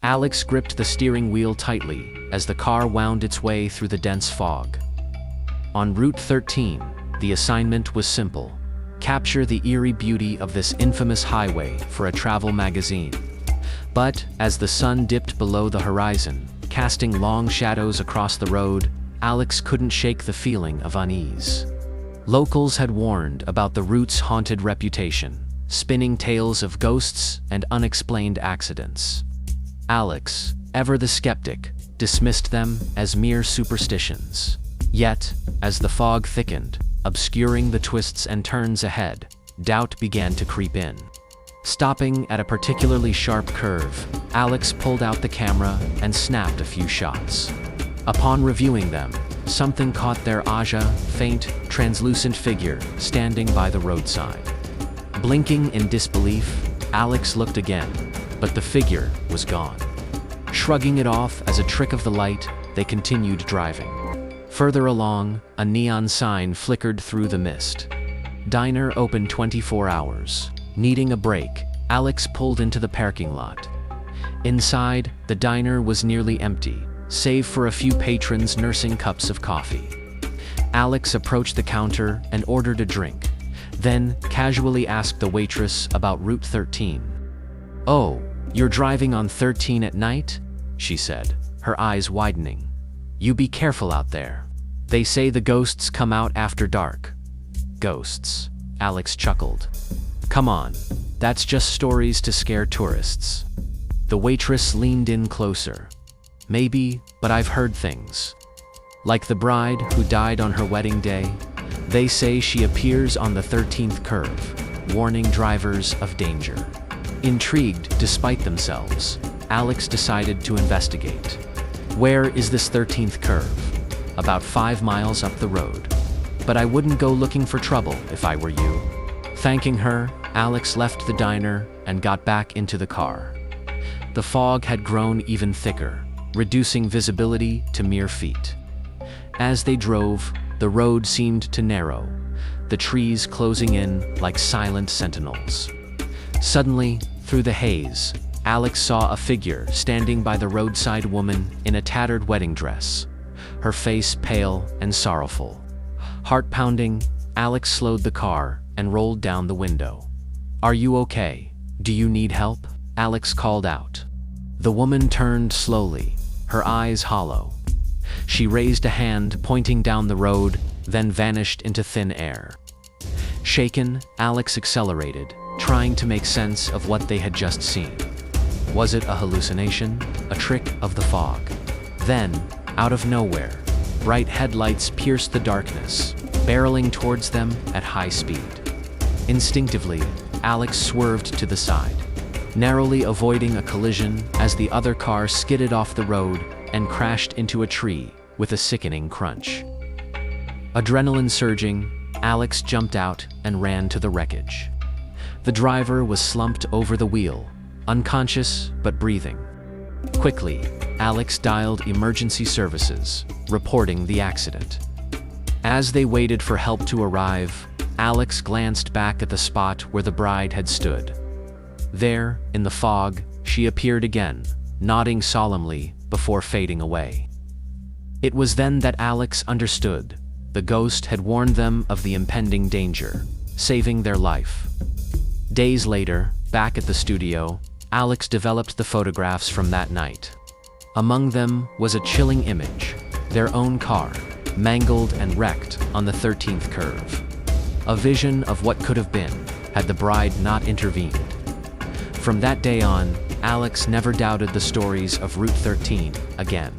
Alex gripped the steering wheel tightly as the car wound its way through the dense fog. On Route 13, the assignment was simple: capture the eerie beauty of this infamous highway for a travel magazine. But as the sun dipped below the horizon, casting long shadows across the road, Alex couldn't shake the feeling of unease. Locals had warned about the route's haunted reputation, spinning tales of ghosts and unexplained accidents. Alex, ever the skeptic, dismissed them as mere superstitions. Yet, as the fog thickened, obscuring the twists and turns ahead, doubt began to creep in. Stopping at a particularly sharp curve, Alex pulled out the camera and snapped a few shots. Upon reviewing them, something caught their eye: faint, translucent figure standing by the roadside. Blinking in disbelief, Alex looked again, but the figure was gone. Shrugging it off as a trick of the light, they continued driving. Further along, a neon sign flickered through the mist. Diner open 24 hours. Needing a break, Alex pulled into the parking lot. Inside, the diner was nearly empty, save for a few patrons nursing cups of coffee. Alex approached the counter and ordered a drink, then casually asked the waitress about Route 13. "Oh, you're driving on 13 at night?" she said, her eyes widening. "You be careful out there. They say the ghosts come out after dark." "Ghosts?" Alex chuckled. "Come on, that's just stories to scare tourists." The waitress leaned in closer. "Maybe, but I've heard things. Like the bride who died on her wedding day. They say she appears on the 13th curve, warning drivers of danger." Intrigued despite themselves, Alex decided to investigate. "Where is this 13th curve?" "About 5 miles up the road. But I wouldn't go looking for trouble if I were you." Thanking her, Alex left the diner and got back into the car. The fog had grown even thicker, reducing visibility to mere feet. As they drove, the road seemed to narrow, the trees closing in like silent sentinels. Suddenly, through the haze, Alex saw a figure standing by the roadside woman in a tattered wedding dress, her face pale and sorrowful. Heart pounding, Alex slowed the car and rolled down the window. "Are you okay? Do you need help?" Alex called out. The woman turned slowly, her eyes hollow. She raised a hand pointing down the road, then vanished into thin air. Shaken, Alex accelerated, trying to make sense of what they had just seen. Was it a hallucination, a trick of the fog? Then, out of nowhere, bright headlights pierced the darkness, barreling towards them at high speed. Instinctively, Alex swerved to the side, narrowly avoiding a collision as the other car skidded off the road and crashed into a tree with a sickening crunch. Adrenaline surging, Alex jumped out and ran to the wreckage. The driver was slumped over the wheel, unconscious but breathing. Quickly, Alex dialed emergency services, reporting the accident. As they waited for help to arrive, Alex glanced back at the spot where the bride had stood. There, in the fog, she appeared again, nodding solemnly before fading away. It was then that Alex understood. The ghost had warned them of the impending danger, saving their life. Days later, back at the studio, Alex developed the photographs from that night. Among them was a chilling image: their own car, mangled and wrecked on the 13th curve. A vision of what could have been, had the bride not intervened. From that day on, Alex never doubted the stories of Route 13 again.